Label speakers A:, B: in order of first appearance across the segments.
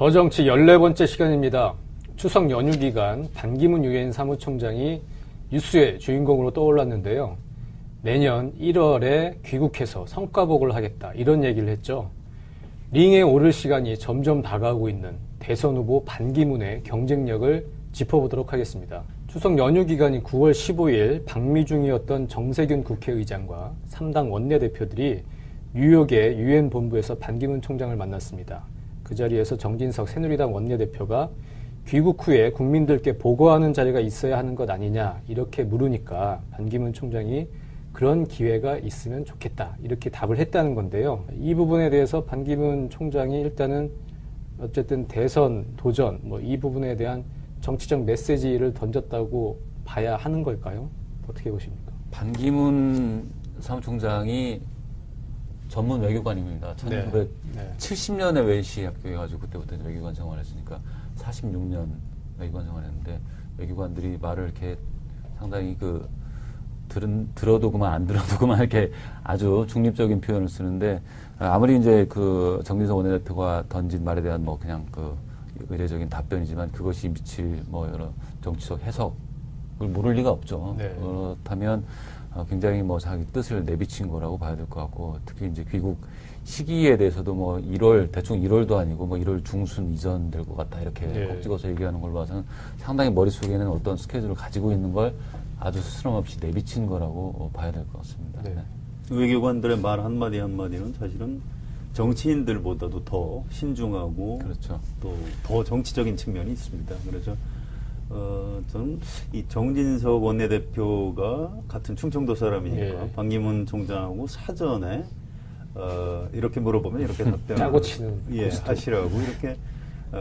A: 더 정치 14번째 시간입니다. 추석 연휴 기간 반기문 유엔 사무총장이 뉴스의 주인공으로 떠올랐는데요. 내년 1월에 귀국해서 성과복을 하겠다 이런 얘기를 했죠. 링에 오를 시간이 점점 다가오고 있는 대선 후보 반기문의 경쟁력을 짚어보도록 하겠습니다. 추석 연휴 기간인 9월 15일 방미 중이었던 정세균 국회의장과 3당 원내대표들이 뉴욕의 유엔 본부에서 반기문 총장을 만났습니다. 그 자리에서 정진석 새누리당 원내대표가 귀국 후에 국민들께 보고하는 자리가 있어야 하는 것 아니냐 이렇게 물으니까 반기문 총장이 그런 기회가 있으면 좋겠다 이렇게 답을 했다는 건데요. 이 부분에 대해서 반기문 총장이 일단은 어쨌든 대선 도전 이 부분에 대한 정치적 메시지를 던졌다고 봐야 하는 걸까요? 어떻게 보십니까?
B: 반기문 사무총장이 전문 외교관입니다. 1970년에 웰시 합격해가지고 그때부터 외교관 생활했으니까 46년 외교관 생활했는데 외교관들이 말을 이렇게 상당히 들어도 그만 안 들어도 그만 이렇게 아주 중립적인 표현을 쓰는데 아무리 이제 그 정진석 원내대표가 던진 말에 대한 그냥 의례적인 답변이지만 그것이 미칠 여러 정치적 해석을 모를 리가 없죠. 네. 그렇다면 굉장히 자기 뜻을 내비친 거라고 봐야 될 것 같고 특히 이제 귀국 시기에 대해서도 1월 대충 1월도 아니고 1월 중순 이전 될 것 같다 이렇게
A: 네.
B: 꼭 찍어서 얘기하는 걸로 봐서는 상당히 머릿속에는 어떤 스케줄을 가지고 있는 걸 아주 스스럼 없이 내비친 거라고 봐야 될 것 같습니다.
C: 네. 외교관들의 말 한마디 한마디는 사실은 정치인들보다도 더 신중하고
B: 그렇죠.
C: 또 더 정치적인 측면이 있습니다. 그래서 저는 이 정진석 원내대표가 같은 충청도 사람이니까 반기문 총장하고 사전에 이렇게 물어보면 이렇게 답변을
A: 짜고 치는
C: 하시라고 이렇게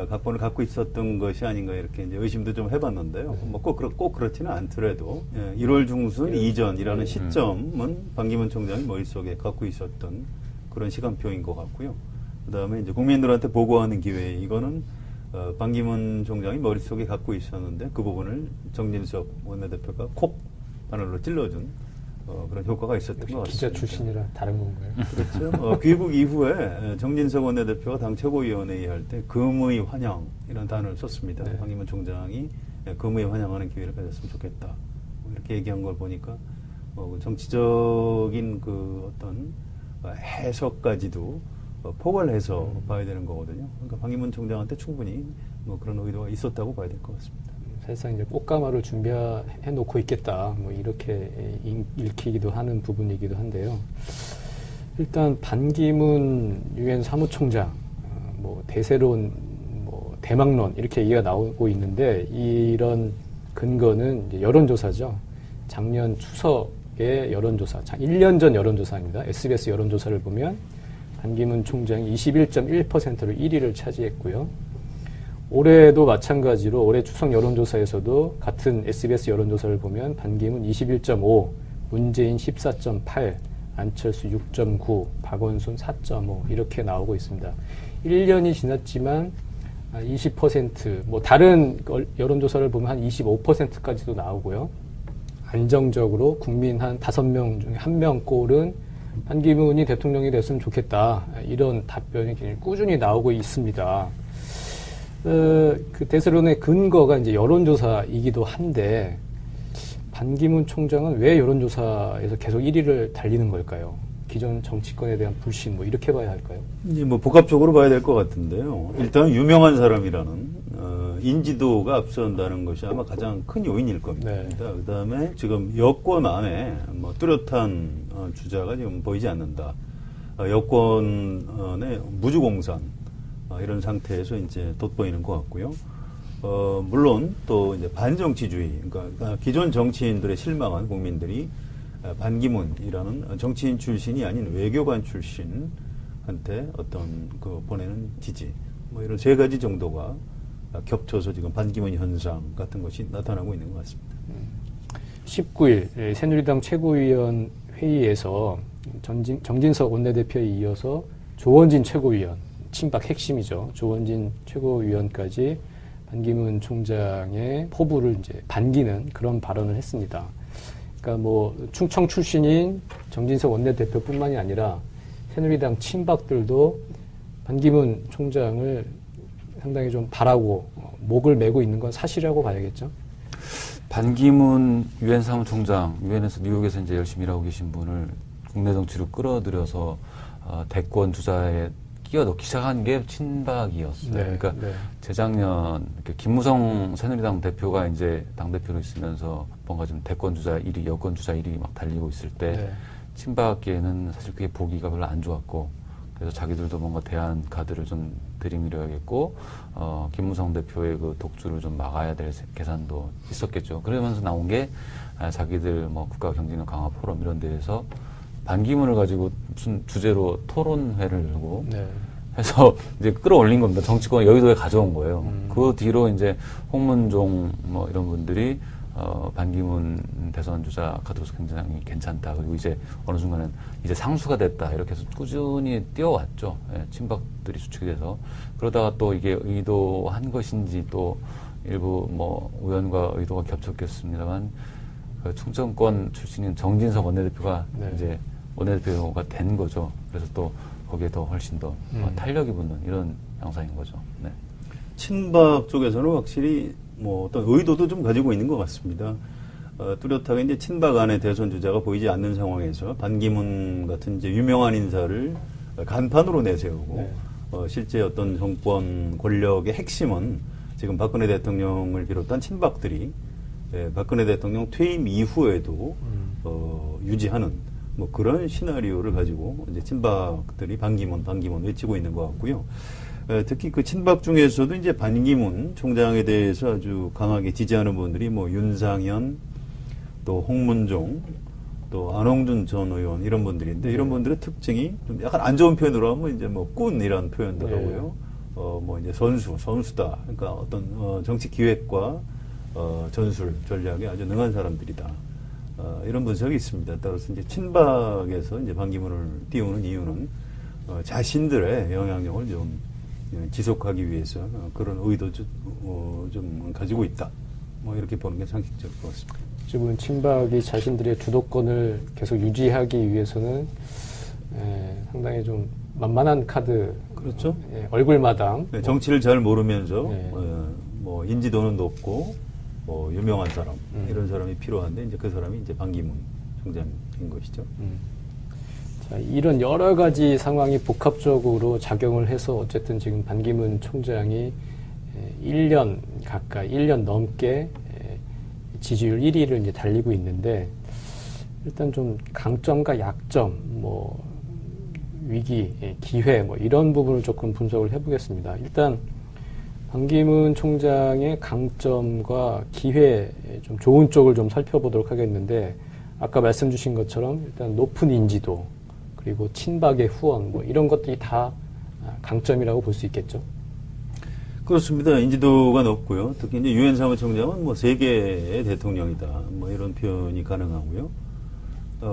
C: 각본을 갖고 있었던 것이 아닌가 이렇게 이제 의심도 좀 해봤는데요. 꼭 그렇지는 않더라도 1월 중순 이전이라는 시점은 반기문 총장이 머릿속에 갖고 있었던 그런 시간표인 것 같고요. 그 다음에 이제 국민들한테 보고하는 기회 이거는 반기문 총장이 머릿속에 갖고 있었는데 그 부분을 정진석 원내대표가 콕 바늘로 찔러준 그런 효과가 있었던 것 같습니다.
A: 기자 출신이라 다른 건가요?
C: 그렇죠. 귀국 이후에 정진석 원내대표가 당 최고위원회의 할 때 금의 환영이라는 단어를 썼습니다.
A: 네.
C: 반기문 총장이 금의 환영하는 기회를 가졌으면 좋겠다. 이렇게 얘기한 걸 보니까 정치적인 어떤 해석까지도 포괄해서 봐야 되는 거거든요. 그러니까 반기문 총장한테 충분히 그런 의도가 있었다고 봐야 될 것 같습니다.
A: 사실상 이제 꽃가마를 준비해 놓고 있겠다. 이렇게 읽히기도 하는 부분이기도 한데요. 일단 반기문 유엔 사무총장, 대세론, 대망론 이렇게 얘기가 나오고 있는데 이런 근거는 이제 여론조사죠. 작년 추석의 여론조사, 1년 전 여론조사입니다. SBS 여론조사를 보면 반기문 총장이 21.1%로 1위를 차지했고요. 올해도 마찬가지로 올해 추석 여론조사에서도 같은 SBS 여론조사를 보면 반기문 21.5, 문재인 14.8, 안철수 6.9, 박원순 4.5 이렇게 나오고 있습니다. 1년이 지났지만 20%, 다른 여론조사를 보면 한 25%까지도 나오고요. 안정적으로 국민 한 5명 중에 1명 꼴은 반기문이 대통령이 됐으면 좋겠다. 이런 답변이 굉장히 꾸준히 나오고 있습니다. 그 대세론의 근거가 이제 여론조사이기도 한데 반기문 총장은 왜 여론조사에서 계속 1위를 달리는 걸까요? 기존 정치권에 대한 불신 이렇게 봐야 할까요?
C: 이제 복합적으로 봐야 될 것 같은데요. 일단 유명한 사람이라는 인지도가 앞선다는 것이 아마 가장 큰 요인일 겁니다.
A: 네.
C: 그다음에 지금 여권 안에 뚜렷한 주자가 지금 보이지 않는다. 여권의 무주공산 이런 상태에서 이제 돋보이는 것 같고요. 물론 또 이제 반정치주의, 그러니까 기존 정치인들의 실망한 국민들이 반기문이라는 정치인 출신이 아닌 외교관 출신한테 어떤 보내는 지지, 이런 세 가지 정도가 겹쳐서 지금 반기문 현상 같은 것이 나타나고 있는 것 같습니다.
A: 19일 새누리당 최고위원 회의에서 정진석 원내대표에 이어서 조원진 최고위원, 친박 핵심이죠. 조원진 최고위원까지 반기문 총장의 포부를 이제 반기는 그런 발언을 했습니다. 그러니까 충청 출신인 정진석 원내대표뿐만이 아니라 새누리당 친박들도 반기문 총장을 상당히 좀 바라고 목을 메고 있는 건 사실이라고 봐야겠죠.
B: 반기문 유엔 사무총장, 유엔에서 미국에서 이제 열심히 일하고 계신 분을 국내 정치로 끌어들여서 대권 주자에 끼워넣기 시작한 게 친박이었어요.
A: 네,
B: 그러니까
A: 네.
B: 재작년 김무성 새누리당 대표가 이제 당대표로 있으면서 뭔가 좀 대권 주자 1위, 여권 주자 1위 막 달리고 있을 때
A: 네.
B: 친박계는 사실 그게 보기가 별로 안 좋았고 그래서 자기들도 뭔가 대안 카드를 좀 들이밀어야겠고 김무성 대표의 그 독주를 좀 막아야 될 계산도 있었겠죠. 그러면서 나온 게 자기들 뭐 국가 경제력 강화 포럼 이런 데에서 반기문을 가지고 무슨 주제로 토론회를 하고
A: 네.
B: 해서 이제 끌어올린 겁니다. 정치권 여의도에 가져온 거예요. 그 뒤로 이제 홍문종 뭐 이런 분들이 반기문 대선 주자 카드로서 굉장히 괜찮다. 그리고 이제 어느 순간은 이제 상수가 됐다. 이렇게 해서 꾸준히 뛰어왔죠. 예, 친박들이 주축이 돼서. 그러다가 또 이게 의도한 것인지 또 일부 뭐 우연과 의도가 겹쳤겠습니다만 그 충청권 출신인 정진석 원내대표가
A: 네.
B: 이제 원내대표가 된 거죠. 그래서 또 거기에 더 훨씬 더 탄력이 붙는 이런 양상인 거죠. 네.
C: 친박 쪽에서는 확실히 뭐 어떤 의도도 좀 가지고 있는 것 같습니다. 뚜렷하게 이제 친박 안에 대선 주자가 보이지 않는 상황에서 반기문 같은 이제 유명한 인사를 간판으로 내세우고
A: 네.
C: 실제 어떤 정권 권력의 핵심은 지금 박근혜 대통령을 비롯한 친박들이 박근혜 대통령 퇴임 이후에도 유지하는 뭐 그런 시나리오를 가지고 이제 친박들이 반기문 외치고 있는 것 같고요. 특히 그 친박 중에서도 이제 반기문 총장에 대해서 아주 강하게 지지하는 분들이 뭐 윤상현, 또 홍문종, 또 안홍준 전 의원 이런 분들인데 이런 분들의 특징이 좀 약간 안 좋은 표현으로 하면 이제 뭐 꾼이라는 표현더라고요. 뭐 이제 선수다. 그러니까 어떤 정치 기획과 전술 전략에 아주 능한 사람들이다. 이런 분석이 있습니다. 따라서 이제 친박에서 이제 반기문을 띄우는 이유는 자신들의 영향력을 좀 지속하기 위해서 그런 의도 좀 가지고 있다. 뭐 이렇게 보는 게 상식적일 것 같습니다.
A: 지금 친박이 자신들의 주도권을 계속 유지하기 위해서는 상당히 좀 만만한 카드.
C: 그렇죠.
A: 얼굴마당.
C: 네, 정치를 잘 모르면서
A: 네.
C: 뭐 인지도는 높고 뭐 유명한 사람 이런 사람이 필요한데 이제 그 사람이 이제 반기문 총장인 것이죠.
A: 자, 이런 여러 가지 상황이 복합적으로 작용을 해서 어쨌든 지금 반기문 총장이 1년 가까이, 1년 넘게 지지율 1위를 이제 달리고 있는데 일단 좀 강점과 약점, 뭐 위기, 기회, 뭐 이런 부분을 조금 분석을 해보겠습니다. 일단 반기문 총장의 강점과 기회 좀 좋은 쪽을 좀 살펴보도록 하겠는데 아까 말씀 주신 것처럼 일단 높은 인지도 그리고 친박의 후원 뭐 이런 것들이 다 강점이라고 볼 수 있겠죠.
C: 그렇습니다. 인지도가 높고요. 특히 이제 유엔 사무총장은 뭐 세계의 대통령이다. 뭐 이런 표현이 가능하고요.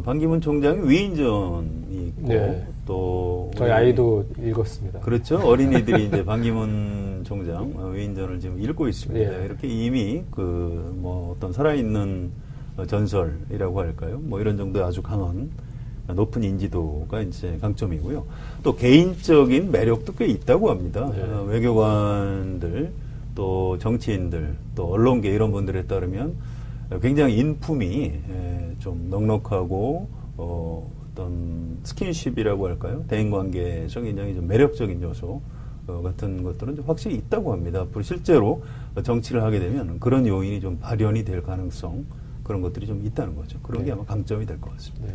C: 반기문 총장이 위인전이 있고
A: 네.
C: 또
A: 저희 아이도 읽었습니다.
C: 그렇죠. 어린이들이 이제 반기문 총장 위인전을 지금 읽고 있습니다.
A: 네.
C: 이렇게 이미 그 뭐 어떤 살아있는 전설이라고 할까요? 뭐 이런 정도의 아주 강한 높은 인지도가 이제 강점이고요. 또 개인적인 매력도 꽤 있다고 합니다.
A: 네.
C: 외교관들, 또 정치인들, 또 언론계 이런 분들에 따르면 굉장히 인품이 좀 넉넉하고 어떤 스킨십이라고 할까요? 대인관계에서 굉장히 좀 매력적인 요소 같은 것들은 좀 확실히 있다고 합니다. 앞으로 실제로 정치를 하게 되면 그런 요인이 좀 발현이 될 가능성 그런 것들이 좀 있다는 거죠. 그런 게 아마 강점이 될 것 같습니다.
A: 네.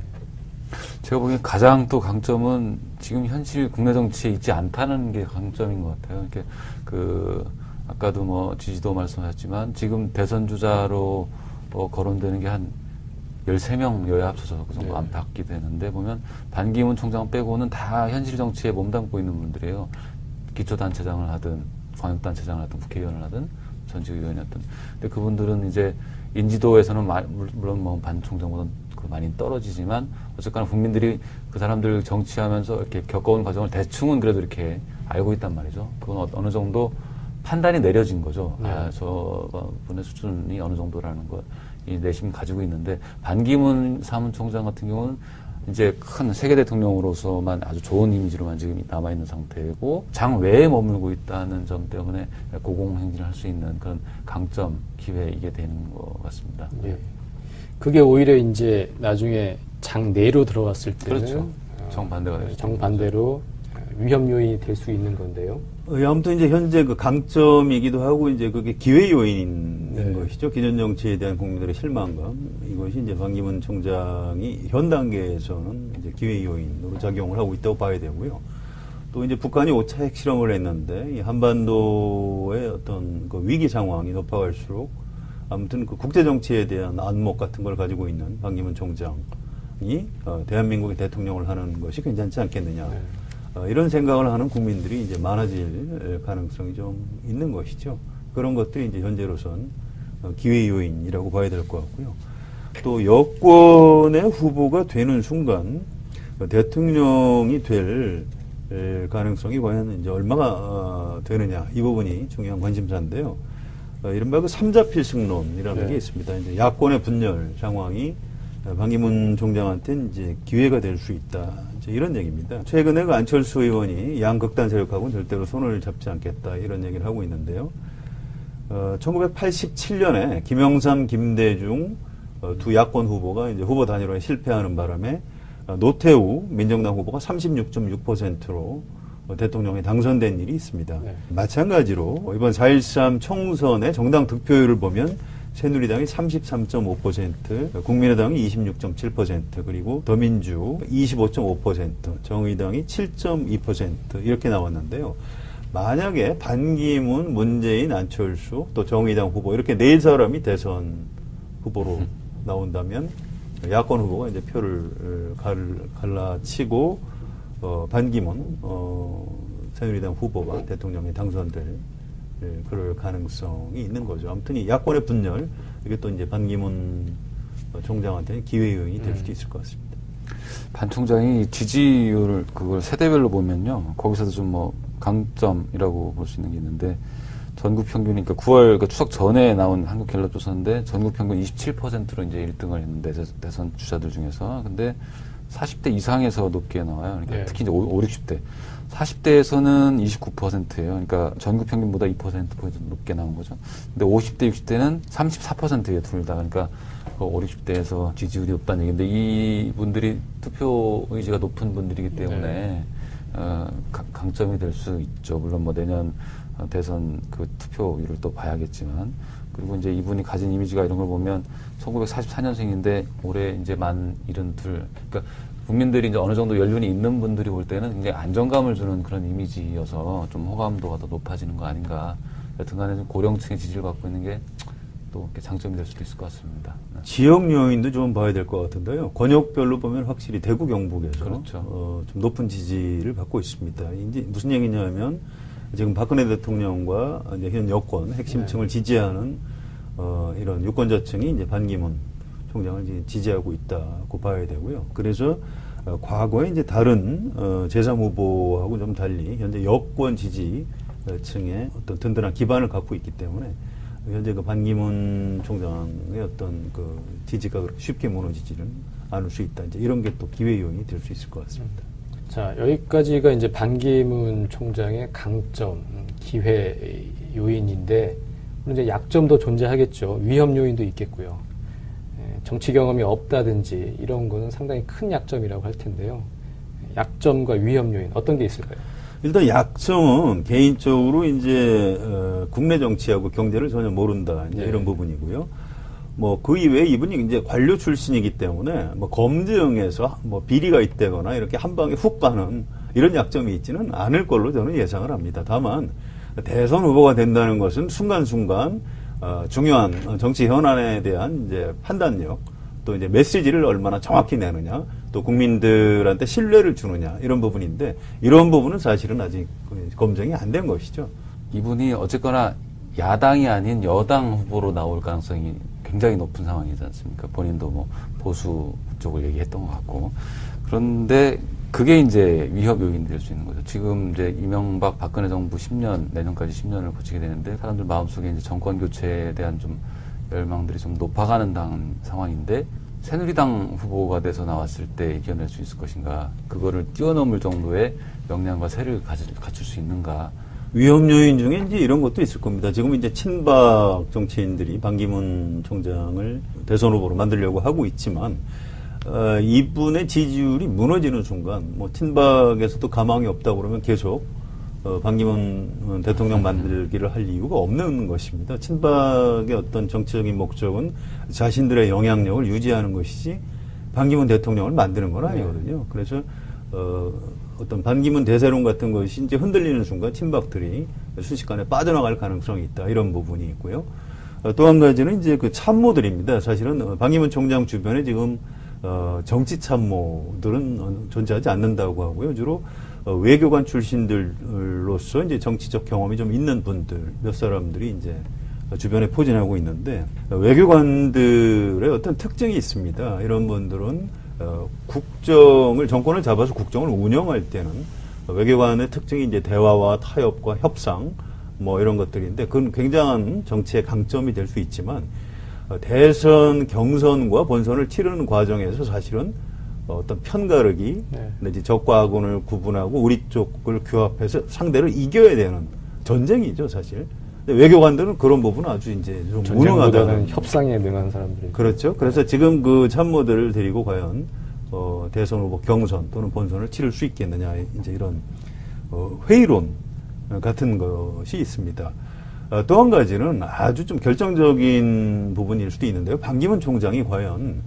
B: 제가 보기엔 가장 또 강점은 지금 현실 국내 정치에 있지 않다는 게 강점인 것 같아요. 이렇게 아까도 뭐 지지도 말씀하셨지만 지금 대선 주자로 거론되는 게 한 13명 여야 합쳐서 그 정도 안팎이 되는데 보면 반기문 총장 빼고는 다 현실 정치에 몸담고 있는 분들이에요. 기초단체장을 하든 광역단체장을 하든 국회의원을 하든 전직 의원이었든. 근데 그분들은 이제 인지도에서는 물론 뭐 반 총장보다 많이 떨어지지만 어쨌거나 국민들이 그 사람들 정치하면서 이렇게 겪어온 과정을 대충은 그래도 이렇게 알고 있단 말이죠. 그건 어느 정도 판단이 내려진 거죠.
A: 네.
B: 저분의 수준이 어느 정도라는 거 이 내심 가지고 있는데 반기문 사무총장 같은 경우는 이제 큰 세계 대통령으로서만 아주 좋은 이미지로만 지금 남아있는 상태고 장외에 머물고 있다는 점 때문에 고공행진을 할 수 있는 그런 강점, 기회 이게 되는 것 같습니다.
A: 예. 그게 오히려 이제 나중에 장내로 들어갔을 때는
B: 그렇죠. 정반대가 될 수
A: 정반대로 위험 요인이 될 수 있는 건데요.
C: 아무튼 이제 현재 그 강점이기도 하고 이제 그게 기회 요인인
A: 네.
C: 것이죠. 기존 정치에 대한 국민들의 실망감. 이것이 이제 반기문 총장이 현 단계에서는 이제 기회 요인으로 작용을 하고 있다고 봐야 되고요. 또 이제 북한이 5차 핵실험을 했는데 이 한반도의 어떤 그 위기 상황이 높아갈수록 아무튼 그 국제 정치에 대한 안목 같은 걸 가지고 있는 반기문 총장이 대한민국의 대통령을 하는 것이 괜찮지 않겠느냐.
A: 네.
C: 이런 생각을 하는 국민들이 이제 많아질 가능성이 좀 있는 것이죠. 그런 것들이 이제 현재로선 기회 요인이라고 봐야 될 것 같고요. 또 여권의 후보가 되는 순간 대통령이 될 가능성이 과연 이제 얼마가 되느냐 이 부분이 중요한 관심사인데요. 이른바 그 삼자필승론이라는 게 있습니다. 이제 야권의 분열 상황이 반기문 총장한테 이제 기회가 될 수 있다. 이제 이런 얘기입니다. 최근에 그 안철수 의원이 양극단 세력하고는 절대로 손을 잡지 않겠다. 이런 얘기를 하고 있는데요. 1987년에 김영삼, 김대중 두 야권 후보가 이제 후보 단일화에 실패하는 바람에 노태우 민정당 후보가 36.6%로 대통령에 당선된 일이 있습니다. 네. 마찬가지로 이번 4.13 총선의 정당 득표율을 보면 새누리당이 33.5%, 국민의당이 26.7%, 그리고 더민주 25.5%, 정의당이 7.2% 이렇게 나왔는데요. 만약에 반기문, 문재인, 안철수, 또 정의당 후보 이렇게 네 사람이 대선 후보로 나온다면 야권 후보가 이제 표를 갈라치고 반기문, 새누리당 후보가 대통령에 당선될 그럴 가능성이 있는 거죠. 아무튼 이 야권의 분열, 이게 또 이제 반기문 총장한테는 기회 요인이 될 수도 있을 것 같습니다.
B: 반 총장이 지지율을 그걸 세대별로 보면요, 거기서도 좀 뭐 강점이라고 볼 수 있는 게 있는데 전국 평균이 그러니까 9월 그 추석 전에 나온 한국갤럽 조사인데 전국 평균 27%로 이제 1등을 했는데 대선 주자들 중에서 근데 40대 이상에서 높게 나와요. 그러니까
A: 네.
B: 특히 이제 5, 60대. 40대에서는 29%예요. 그러니까 전국 평균보다 2%포인트 높게 나온 거죠. 근데 50대, 60대는 34%예요, 둘 다. 그러니까 5, 60대에서 지지율이 높다는 얘기인데 이분들이 투표 의지가 높은 분들이기 때문에
A: 네.
B: 강점이 될 수 있죠. 물론 뭐 내년 대선 그 투표율을 또 봐야겠지만. 그리고 이제 이분이 가진 이미지가 이런 걸 보면 1944년생인데 올해 이제 만 72. 그러니까 국민들이 이제 어느 정도 연륜이 있는 분들이 볼 때는 굉장히 안정감을 주는 그런 이미지여서 좀 호감도가 더 높아지는 거 아닌가. 여튼 간에 좀 고령층의 지지를 받고 있는 게 또 장점이 될 수도 있을 것 같습니다. 네.
C: 지역 요인도 좀 봐야 될 것 같은데요. 권역별로 보면 확실히 대구, 경북에서
B: 그렇죠.
C: 좀 높은 지지를 받고 있습니다. 이제 무슨 얘기냐면 지금 박근혜 대통령과 이제 현 여권 핵심층을 지지하는 이런 유권자층이 이제 반기문 총장을 이제 지지하고 있다고 봐야 되고요. 그래서 과거에 이제 다른 제3 후보하고 좀 달리 현재 여권 지지층의 어떤 든든한 기반을 갖고 있기 때문에 현재 그 반기문 총장의 어떤 그 지지가 그렇게 쉽게 무너지지는 않을 수 있다. 이제 이런 게 또 기회 요인이 될 수 있을 것 같습니다.
A: 자, 여기까지가 이제 반기문 총장의 강점, 기회 요인인데, 물론 이제 약점도 존재하겠죠. 위험 요인도 있겠고요. 정치 경험이 없다든지 이런 거는 상당히 큰 약점이라고 할 텐데요. 약점과 위험 요인 어떤 게 있을까요?
C: 일단 약점은 개인적으로 이제 국내 정치하고 경제를 전혀 모른다 이제
A: 네.
C: 이런 부분이고요. 뭐 그 이외에 이분이 이제 관료 출신이기 때문에 뭐 검증에서 뭐 비리가 있다거나 이렇게 한 방에 훅 가는 이런 약점이 있지는 않을 걸로 저는 예상을 합니다. 다만 대선 후보가 된다는 것은 순간순간 중요한 정치 현안에 대한 이제 판단력, 또 이제 메시지를 얼마나 정확히 내느냐, 또 국민들한테 신뢰를 주느냐 이런 부분인데 이런 부분은 사실은 아직 검증이 안 된 것이죠.
B: 이분이 어쨌거나 야당이 아닌 여당 후보로 나올 가능성이 굉장히 높은 상황이지 않습니까? 본인도 뭐 보수 쪽을 얘기했던 것 같고. 그런데 그게 이제 위협 요인이 될 수 있는 거죠. 지금 이제 이명박 박근혜 정부 10년, 내년까지 10년을 거치게 되는데 사람들 마음속에 이제 정권 교체에 대한 좀 열망들이 좀 높아가는 상황인데 새누리당 후보가 돼서 나왔을 때 이겨낼 수 있을 것인가, 그거를 뛰어넘을 정도의 역량과 세를 갖출 수 있는가.
C: 위험 요인 중에 이제 이런 것도 있을 겁니다. 지금 이제 친박 정치인들이 반기문 총장을 대선 후보로 만들려고 하고 있지만, 이분의 지지율이 무너지는 순간, 뭐 친박에서도 가망이 없다 그러면 계속 반기문 대통령 만들기를 할 이유가 없는 것입니다. 친박의 어떤 정치적인 목적은 자신들의 영향력을 유지하는 것이지 반기문 대통령을 만드는 건 아니거든요. 그래서 어떤 반기문 대세론 같은 것이 이제 흔들리는 순간 친박들이 순식간에 빠져나갈 가능성이 있다, 이런 부분이 있고요. 또 한 가지는 이제 그 참모들입니다. 사실은 반기문 총장 주변에 지금 정치 참모들은 존재하지 않는다고 하고요. 주로 외교관 출신들로서 이제 정치적 경험이 좀 있는 분들 몇 사람들이 이제 주변에 포진하고 있는데, 외교관들의 어떤 특징이 있습니다. 이런 분들은 정권을 잡아서 국정을 운영할 때는 외교관의 특징이 이제 대화와 타협과 협상 뭐 이런 것들인데, 그건 굉장한 정치의 강점이 될 수 있지만, 대선 경선과 본선을 치르는 과정에서 사실은 어떤 편가르기, 내지 적과 악원을 구분하고 우리 쪽을 규합해서 상대를 이겨야 되는 전쟁이죠, 사실. 근데 외교관들은 그런 부분은 아주 이제 좀
A: 무능하다는, 협상에 능한 사람들이.
C: 그렇죠. 그래서 지금 그 참모들을 데리고 과연 대선 후보 경선 또는 본선을 치를 수 있겠느냐, 이제 이런 회의론 같은 것이 있습니다. 또 한 가지는 아주 좀 결정적인 부분일 수도 있는데요. 반기문 총장이 과연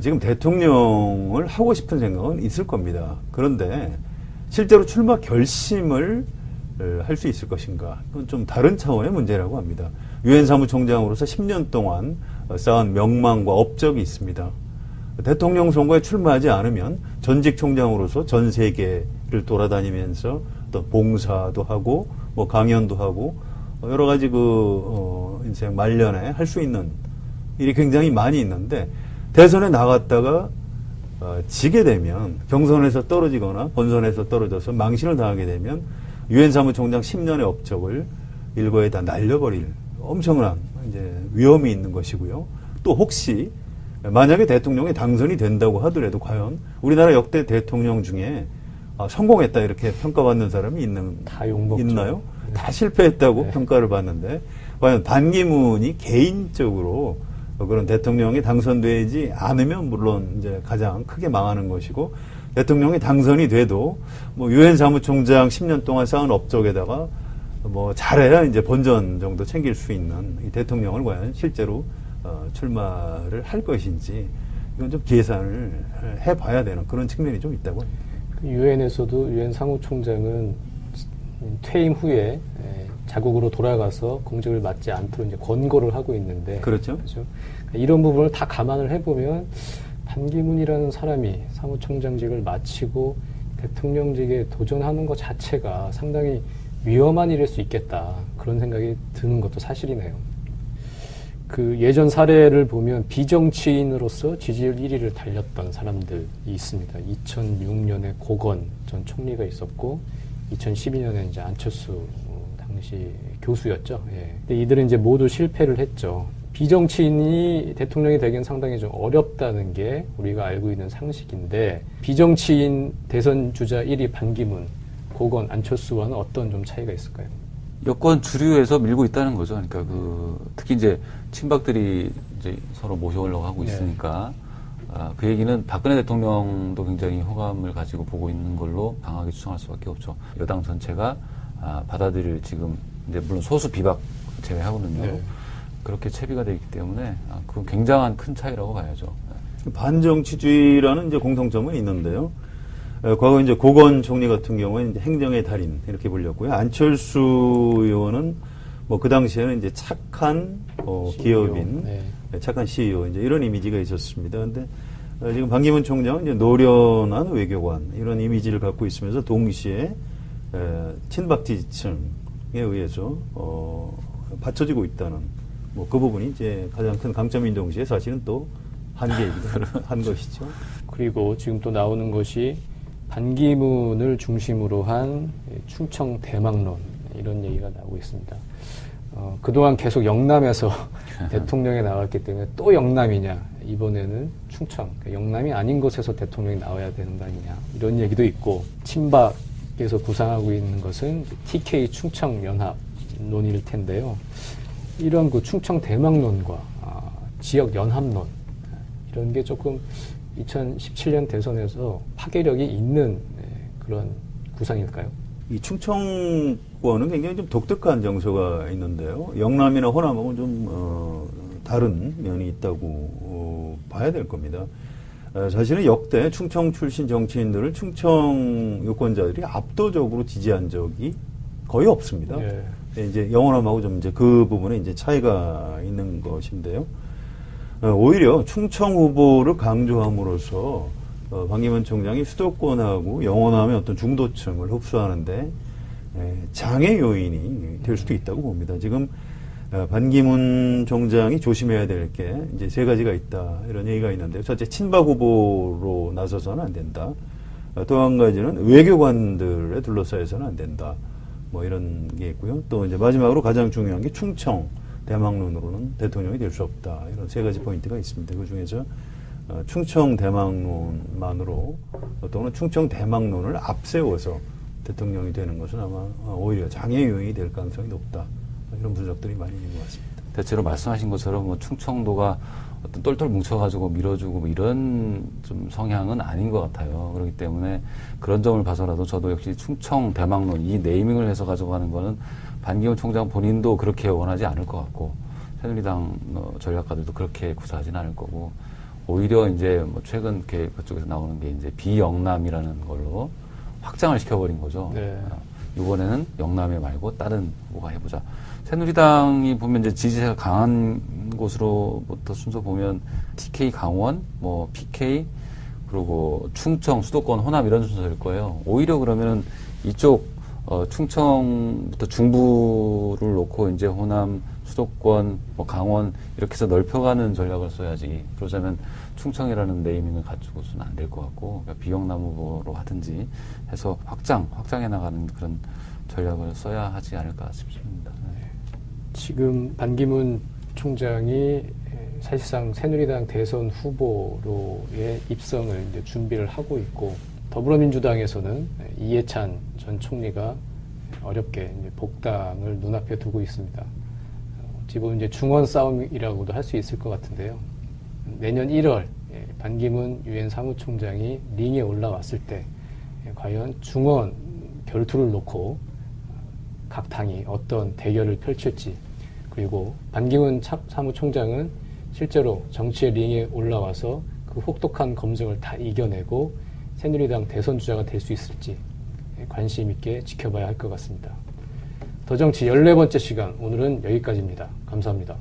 C: 지금 대통령을 하고 싶은 생각은 있을 겁니다. 그런데 실제로 출마 결심을 할 수 있을 것인가? 그건 좀 다른 차원의 문제라고 합니다. 유엔 사무총장으로서 10년 동안 쌓은 명망과 업적이 있습니다. 대통령 선거에 출마하지 않으면 전직 총장으로서 전 세계를 돌아다니면서 또 봉사도 하고 뭐 강연도 하고 여러 가지 인생 말년에 할 수 있는 일이 굉장히 많이 있는데, 대선에 나갔다가 지게 되면, 경선에서 떨어지거나 본선에서 떨어져서 망신을 당하게 되면 유엔 사무총장 10년의 업적을 일거에 다 날려버릴 엄청난 이제 위험이 있는 것이고요. 또 혹시 만약에 대통령이 당선이 된다고 하더라도 과연 우리나라 역대 대통령 중에 성공했다 이렇게 평가받는 사람이 있나요? 다 실패했다고 평가를 받는데, 과연 반기문이 개인적으로 그런 대통령이 당선되지 않으면 물론 이제 가장 크게 망하는 것이고, 대통령이 당선이 돼도 뭐 유엔 사무총장 10년 동안 쌓은 업적에다가 뭐 잘해야 이제 본전 정도 챙길 수 있는 이 대통령을 과연 실제로 출마를 할 것인지, 이건 좀 계산을 해봐야 되는 그런 측면이 좀 있다고 합니다.
A: 유엔에서도 유엔 사무총장은 퇴임 후에 자국으로 돌아가서 공직을 맡지 않도록 이제 권고를 하고 있는데,
C: 그렇죠.
A: 이런 부분을 다 감안을 해보면 반기문이라는 사람이 사무총장직을 마치고 대통령직에 도전하는 것 자체가 상당히 위험한 일일 수 있겠다, 그런 생각이 드는 것도 사실이네요. 그 예전 사례를 보면 비정치인으로서 지지율 1위를 달렸던 사람들이 있습니다. 2006년에 고건 전 총리가 있었고, 2012년에 이제 안철수 당시 교수였죠. 예. 근데 이들은 이제 모두 실패를 했죠. 비정치인이 대통령이 되기엔 상당히 좀 어렵다는 게 우리가 알고 있는 상식인데, 비정치인 대선 주자 1위 반기문, 고건, 안철수와는 어떤 좀 차이가 있을까요?
B: 여권 주류에서 밀고 있다는 거죠. 그러니까 특히 이제 친박들이 이제 서로 모셔오려고 하고 있으니까, 그 얘기는 박근혜 대통령도 굉장히 호감을 가지고 보고 있는 걸로 강하게 추정할 수밖에 없죠. 여당 전체가 받아들일, 지금 이제 물론 소수 비박 제외하고는요. 네. 그렇게 채비가 되어 있기 때문에 그건 굉장한 큰 차이라고 봐야죠.
C: 반정치주의라는 이제 공통점은 있는데요. 과거 이제 고건 총리 같은 경우는 이제 행정의 달인 이렇게 불렸고요. 안철수 의원은 뭐 그 당시에는 이제 착한 기업인, 착한 CEO 이제 이런 이미지가 있었습니다. 근데 지금 반기문 총장은 이제 노련한 외교관 이런 이미지를 갖고 있으면서 동시에 친박 지지층에 의해서 받쳐지고 있다는 뭐 그 부분이 이제 가장 큰 강점인 동시에 사실은 또 한계이기도 한 것이죠.
A: 그리고 지금 또 나오는 것이 반기문을 중심으로 한 충청 대망론, 이런 얘기가 나오고 있습니다. 그동안 계속 영남에서 대통령이 나왔기 때문에 또 영남이냐, 이번에는 충청, 영남이 아닌 곳에서 대통령이 나와야 되는 거 아니냐, 이런 얘기도 있고, 친박에서 구상하고 있는 것은 TK 충청 연합 논일 텐데요. 이런 그 충청 대망론과 지역 연합론, 이런 게 조금 2017년 대선에서 파괴력이 있는 그런 구상일까요?
C: 이 충청권은 굉장히 좀 독특한 정서가 있는데요. 영남이나 호남하고는 좀 다른 면이 있다고 봐야 될 겁니다. 사실은 역대 충청 출신 정치인들을 충청 유권자들이 압도적으로 지지한 적이 거의 없습니다. 예. 이제 영호남하고 좀 이제 그 부분에 이제 차이가 있는 것인데요. 오히려 충청 후보를 강조함으로써 반기문 총장이 수도권하고 영호남의 어떤 중도층을 흡수하는데 장애 요인이 될 수도 있다고 봅니다. 지금 반기문 총장이 조심해야 될 게 이제 세 가지가 있다, 이런 얘기가 있는데요. 첫째, 친박 후보로 나서서는 안 된다. 또 한 가지는 외교관들에 둘러싸여서는 안 된다. 뭐 이런 게 있고요. 또 이제 마지막으로 가장 중요한 게 충청 대망론으로는 대통령이 될 수 없다. 이런 세 가지 포인트가 있습니다. 그 중에서 충청 대망론만으로 또는 충청 대망론을 앞세워서 대통령이 되는 것은 아마 오히려 장애 요인이 될 가능성이 높다. 이런 분석들이 많이 있는 것 같습니다.
B: 대체로 말씀하신 것처럼 뭐 충청도가 어떤 똘똘 뭉쳐가지고 밀어주고 뭐 이런 좀 성향은 아닌 것 같아요. 그렇기 때문에 그런 점을 봐서라도 저도 역시 충청 대망론, 이 네이밍을 해서 가져가는 거는 반기문 총장 본인도 그렇게 원하지 않을 것 같고, 새누리당 전략가들도 그렇게 구사하지는 않을 거고, 오히려 이제 뭐 최근 그쪽에서 나오는 게 이제 비영남이라는 걸로 확장을 시켜버린 거죠.
A: 네.
B: 이번에는 영남에 말고 다른 후보가 해보자. 새누리당이 보면 이제 지지세가 강한 곳으로부터 순서 보면 TK 강원, 뭐 PK, 그리고 충청, 수도권, 호남 이런 순서일 거예요. 오히려 그러면은 이쪽 충청부터 중부를 놓고 이제 호남, 수도권, 뭐 강원 이렇게 해서 넓혀가는 전략을 써야지. 그러자면 충청이라는 네이밍을 갖추고서는 안 될 것 같고, 그러니까 비영남 후보로 하든지 해서 확장해 나가는 그런 전략을 써야 하지 않을까 싶습니다. 네.
A: 지금 반기문 총장이 사실상 새누리당 대선 후보로의 입성을 이제 준비를 하고 있고, 더불어민주당에서는 이해찬 전 총리가 어렵게 이제 복당을 눈앞에 두고 있습니다. 어찌 보면 이제 중원 싸움이라고도 할 수 있을 것 같은데요. 내년 1월 반기문 유엔 사무총장이 링에 올라왔을 때 과연 중원 결투를 놓고 각 당이 어떤 대결을 펼칠지, 그리고 반기문 사무총장은 실제로 정치의 링에 올라와서 그 혹독한 검증을 다 이겨내고 새누리당 대선 주자가 될 수 있을지 관심 있게 지켜봐야 할 것 같습니다. 더 정치 14번째 시간, 오늘은 여기까지입니다. 감사합니다.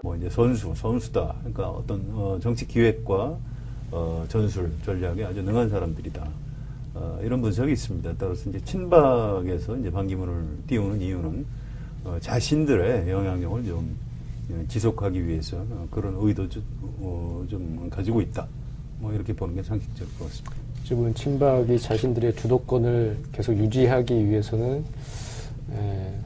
C: 뭐 이제 선수다. 그러니까 어떤 정치 기획과 전술 전략에 아주 능한 사람들이다. 이런 분석이 있습니다. 따라서 이제 친박에서 이제 반기문을 띄우는 이유는 자신들의 영향력을 좀 지속하기 위해서 그런 의도 좀 가지고 있다. 뭐 이렇게 보는 게 상식적일 것 같습니다.
A: 지금 친박이 자신들의 주도권을 계속 유지하기 위해서는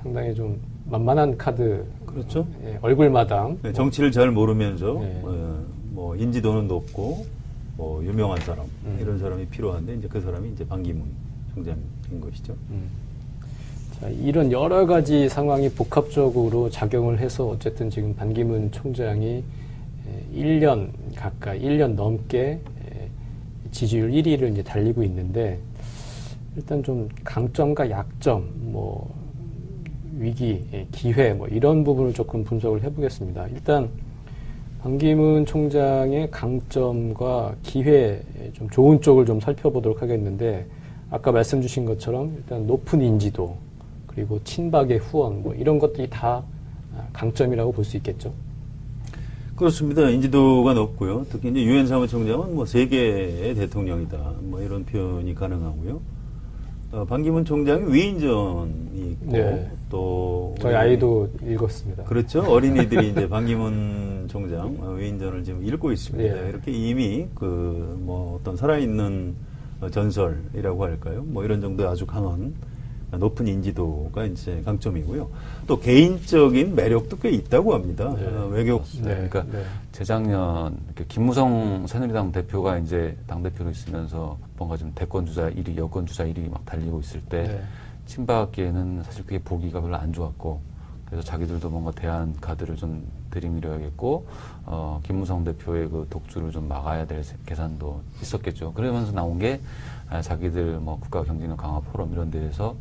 A: 상당히 좀 만만한 카드.
C: 그렇죠.
A: 얼굴마당.
C: 네, 정치를 잘 모르면서 뭐 인지도는 높고 뭐 유명한 사람 이런 사람이 필요한데 이제 그 사람이 이제 반기문 총장인 것이죠.
A: 자, 이런 여러 가지 상황이 복합적으로 작용을 해서 어쨌든 지금 반기문 총장이 1년 가까이, 1년 넘게 지지율 1위를 이제 달리고 있는데, 일단 좀 강점과 약점, 뭐 위기, 기회, 뭐 이런 부분을 조금 분석을 해보겠습니다. 일단 반기문 총장의 강점과 기회, 좀 좋은 쪽을 좀 살펴보도록 하겠는데, 아까 말씀 주신 것처럼 일단 높은 인지도, 그리고 친박의 후원, 뭐 이런 것들이 다 강점이라고 볼 수 있겠죠.
C: 그렇습니다. 인지도가 높고요. 특히 이제 유엔 사무총장은 뭐 세계의 대통령이다. 뭐 이런 표현이 가능하고요. 반기문 총장이 위인전이 있고,
A: 네.
C: 또
A: 저희 아이도 읽었습니다.
C: 그렇죠. 어린이들이 이제 반기문 총장 위인전을 지금 읽고 있습니다.
A: 네.
C: 이렇게 이미 그 뭐 어떤 살아있는 전설이라고 할까요? 뭐 이런 정도의 아주 강한 높은 인지도가 이제 강점이고요. 또 개인적인 매력도 꽤 있다고 합니다. 외교.
B: 그러니까 재작년 김무성 새누리당 대표가 이제 당 대표로 있으면서 뭔가 좀 대권 주자 1위, 여권 주자 1위 막 달리고 있을 때 친박계는 사실 그게 보기가 별로 안 좋았고, 그래서 자기들도 뭔가 대안 카드를 좀 들이밀어야겠고, 김무성 대표의 그 독주를 좀 막아야 될 계산도 있었겠죠. 그러면서 나온 게 자기들 뭐 국가 경제력 강화 포럼 이런 데에서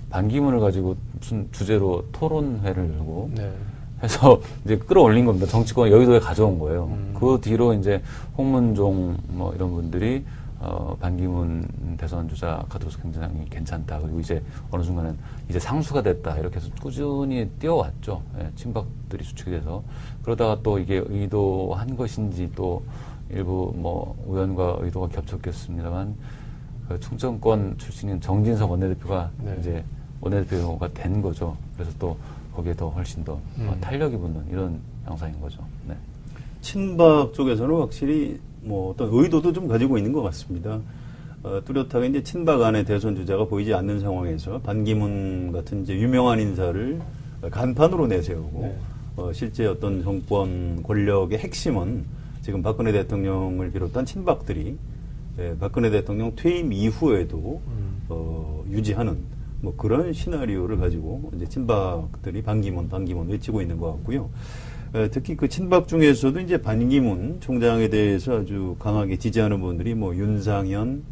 B: 반기문을 가지고 무슨 주제로 토론회를 하고 해서 이제 끌어올린 겁니다. 정치권 여의도에 가져온 거예요. 그 뒤로 이제 홍문종 뭐 이런 분들이 반기문 대선 주자 카드로서 굉장히 괜찮다. 그리고 이제 어느 순간은 이제 상수가 됐다. 이렇게 해서 꾸준히 뛰어왔죠. 친박들이 주축이 돼서. 그러다가 또 이게 의도한 것인지 또 일부 뭐 우연과 의도가 겹쳤겠습니다만, 그 충청권 출신인 정진석 원내대표가 이제 원내대표가 된 거죠. 그래서 또 거기에 더 훨씬 더 탄력이 붙는 이런 양상인 거죠. 네.
C: 친박 쪽에서는 확실히 뭐 어떤 의도도 좀 가지고 있는 것 같습니다. 뚜렷하게 이제 친박 안에 대선 주자가 보이지 않는 상황에서 반기문 같은 이제 유명한 인사를 간판으로 내세우고 실제 어떤 정권 권력의 핵심은 지금 박근혜 대통령을 비롯한 친박들이 박근혜 대통령 퇴임 이후에도 유지하는 뭐 그런 시나리오를 가지고 이제 친박들이 반기문 외치고 있는 것 같고요. 특히 그 친박 중에서도 이제 반기문 총장에 대해서 아주 강하게 지지하는 분들이 뭐 윤상현,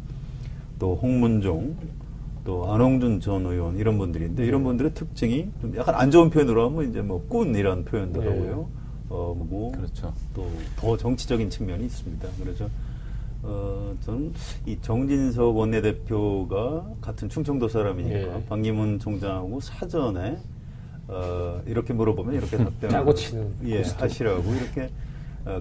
C: 또 홍문종, 또 안홍준 전 의원 이런 분들인데, 이런 분들의 특징이 좀 약간 안 좋은 표현으로 하면 이제 뭐 꾼이라는 표현도 하고요. 뭐
B: 그렇죠.
C: 또 더 정치적인 측면이 있습니다. 그래서 저는 이 정진석 원내대표가 같은 충청도 사람이니까 반기문 총장하고 사전에 이렇게 물어보면 이렇게 답변을
A: 짜고 치는
C: 하시라고 이렇게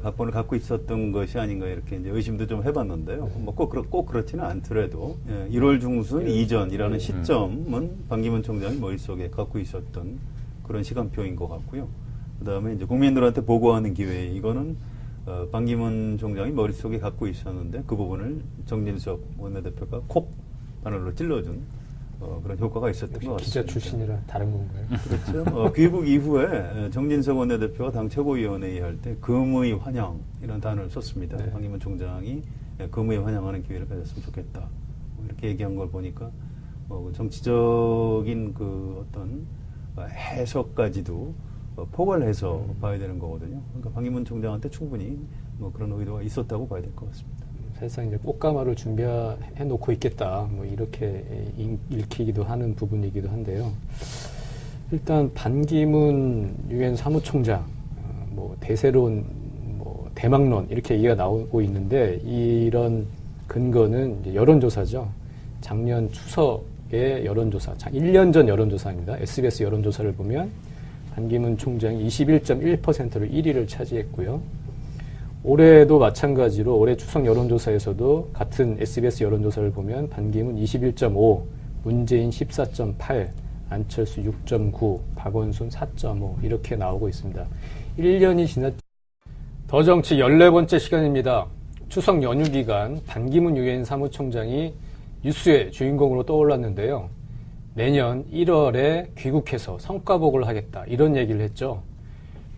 C: 각본을 갖고 있었던 것이 아닌가 이렇게 이제 의심도 좀 해봤는데요. 뭐 꼭 그렇지는 않더라도 1월 중순 이전이라는 시점은 반기문 총장이 머릿속에 갖고 있었던 그런 시간표인 것 같고요. 그다음에 이제 국민들한테 보고하는 기회, 이거는 반기문 총장이 머릿속에 갖고 있었는데 그 부분을 정진석 원내대표가 콕 바늘로 찔러준 그런 효과가 있었던 것 같습니다.
A: 기자 출신이라 다른 건가요?
C: 그렇죠. 귀국 이후에 정진석 원내대표가 당 최고위원회의 할 때 금의 환영이라는 단어를 썼습니다. 반기문 총장이 금의 환영하는 기회를 가졌으면 좋겠다. 이렇게 얘기한 걸 보니까 정치적인 그 어떤 해석까지도 포괄해서 봐야 되는 거거든요. 그러니까 반기문 총장한테 충분히 뭐 그런 의도가 있었다고 봐야 될 것 같습니다.
A: 사실상 이제 꽃가마를 준비해 놓고 있겠다, 뭐 이렇게 읽히기도 하는 부분이기도 한데요. 일단 반기문 유엔 사무총장, 뭐 대세론, 뭐 대망론 이렇게 얘기가 나오고 있는데, 이런 근거는 이제 여론조사죠. 작년 추석의 여론조사, 1년 전 여론조사입니다. SBS 여론조사를 보면 반기문 총장이 21.1%로 1위를 차지했고요. 올해도 마찬가지로 올해 추석 여론조사에서도 같은 SBS 여론조사를 보면 반기문 21.5, 문재인 14.8, 안철수 6.9, 박원순 4.5 이렇게 나오고 있습니다. 1년이 지났. 더 정치 14번째 시간입니다. 추석 연휴 기간 반기문 유엔 사무총장이 뉴스의 주인공으로 떠올랐는데요. 내년 1월에 귀국해서 성과복을 하겠다, 이런 얘기를 했죠.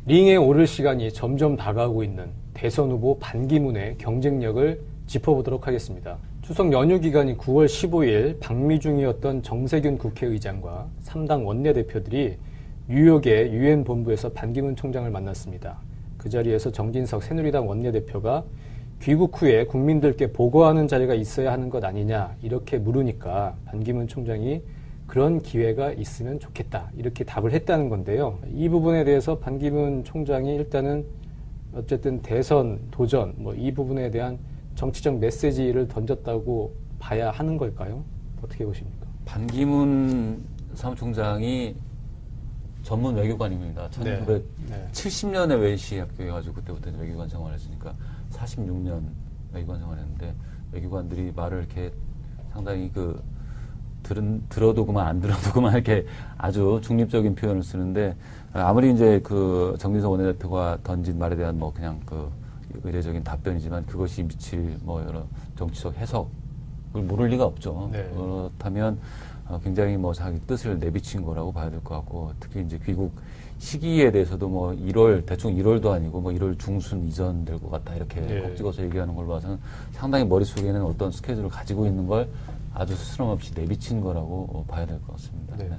A: 링에 오를 시간이 점점 다가오고 있는 대선 후보 반기문의 경쟁력을 짚어보도록 하겠습니다. 추석 연휴 기간인 9월 15일 방미중이었던 정세균 국회의장과 3당 원내대표들이 뉴욕의 유엔 본부에서 반기문 총장을 만났습니다. 그 자리에서 정진석 새누리당 원내대표가 귀국 후에 국민들께 보고하는 자리가 있어야 하는 것 아니냐, 이렇게 물으니까 반기문 총장이 그런 기회가 있으면 좋겠다, 이렇게 답을 했다는 건데요. 이 부분에 대해서 반기문 총장이 일단은 어쨌든 대선 도전, 뭐 이 부분에 대한 정치적 메시지를 던졌다고 봐야 하는 걸까요? 어떻게 보십니까?
B: 반기문 사무총장이 전문 외교관입니다. 1970년에 웨이시 합격해가지고 그때부터 외교관 생활을 했으니까 46년 외교관 생활했는데, 외교관들이 말을 이렇게 상당히 들어도 그만 안 들어도 그만 이렇게 아주 중립적인 표현을 쓰는데, 아무리 이제 그 정진석 원내대표가 던진 말에 대한 뭐 그냥 그 의례적인 답변이지만 그것이 미칠 뭐 여러 정치적 해석 그걸 모를 리가 없죠.
A: 네.
B: 그렇다면 굉장히 뭐 자기 뜻을 내비친 거라고 봐야 될 것 같고, 특히 이제 귀국 시기에 대해서도 뭐 1월, 대충 1월도 아니고 뭐 1월 중순 이전 될 것 같다, 이렇게
A: 네.
B: 콕 찍어서 얘기하는 걸 봐서는 상당히 머릿속에는 어떤 스케줄을 가지고 있는 걸 아주 스스럼 없이 내비친 거라고 봐야 될 것 같습니다.
A: 네.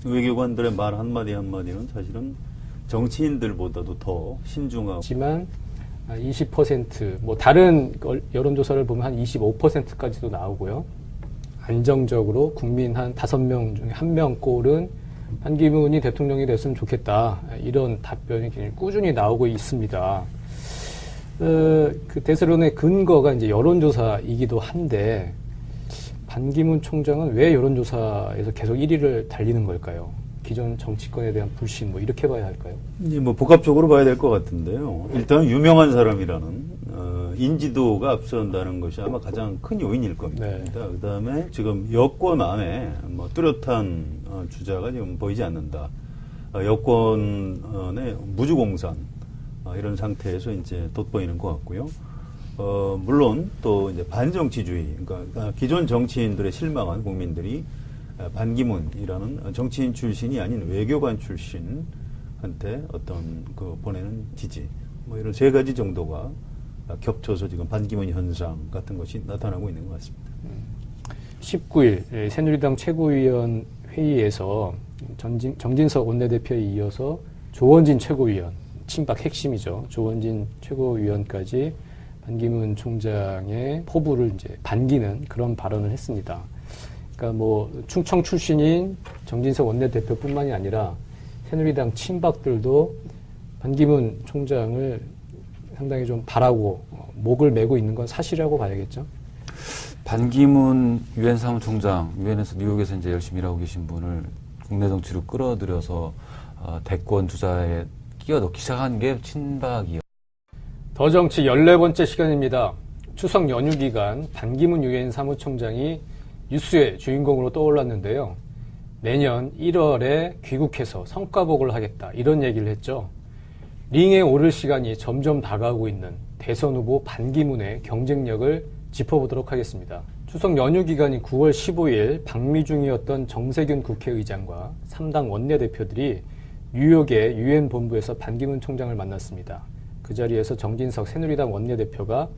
C: 외교관들의 말 한마디 한마디는 사실은 정치인들보다도 더 신중하고,
A: 하지만 20%, 뭐 다른 여론조사를 보면 한 25%까지도 나오고요. 안정적으로 국민 한 5명 중에 1명 꼴은 반기문이 대통령이 됐으면 좋겠다, 이런 답변이 굉장히 꾸준히 나오고 있습니다. 그 대세론의 근거가 이제 여론조사이기도 한데, 반기문 총장은 왜 여론조사에서 계속 1위를 달리는 걸까요? 기존 정치권에 대한 불신, 뭐 이렇게 봐야 할까요?
C: 이제 뭐 복합적으로 봐야 될 것 같은데요. 일단 유명한 사람이라는 인지도가 앞선다는 것이 아마 가장 큰 요인일 겁니다.
A: 네.
C: 그다음에 지금 여권 안에 뭐 뚜렷한 주자가 지금 보이지 않는다. 여권의 무주공산 이런 상태에서 이제 돋보이는 것 같고요. 물론 또 이제 반정치주의, 그러니까 기존 정치인들의 실망한 국민들이 반기문이라는 정치인 출신이 아닌 외교관 출신한테 어떤 그 보내는 지지, 뭐 이런 3가지 정도가 겹쳐서 지금 반기문 현상 같은 것이 나타나고 있는 것 같습니다.
A: 19일 새누리당 최고위원 회의에서 정진석 원내대표에 이어서 조원진 최고위원, 친박 핵심이죠. 조원진 최고위원까지 반기문 총장의 포부를 이제 반기는 그런 발언을 했습니다. 그러니까 뭐 충청 출신인 정진석 원내대표뿐만이 아니라 새누리당 친박들도 반기문 총장을 상당히 좀 바라고 목을 메고 있는 건 사실이라고 봐야겠죠.
B: 반기문 유엔 사무총장, 유엔에서 미국에서 이제 열심히 일하고 계신 분을 국내 정치로 끌어들여서 대권 주자에 끼워넣기 시작한 게 친박이요.
A: 더 정치 14번째 시간입니다. 추석 연휴 기간 반기문 유엔 사무총장이 뉴스의 주인공으로 떠올랐는데요. 내년 1월에 귀국해서 성과복을 하겠다, 이런 얘기를 했죠. 링에 오를 시간이 점점 다가오고 있는 대선 후보 반기문의 경쟁력을 짚어보도록 하겠습니다. 추석 연휴 기간인 9월 15일 방미 중이었던 정세균 국회의장과 3당 원내대표들이 뉴욕의 유엔 본부에서 반기문 총장을 만났습니다. 그 자리에서 정진석 새누리당 원내대표가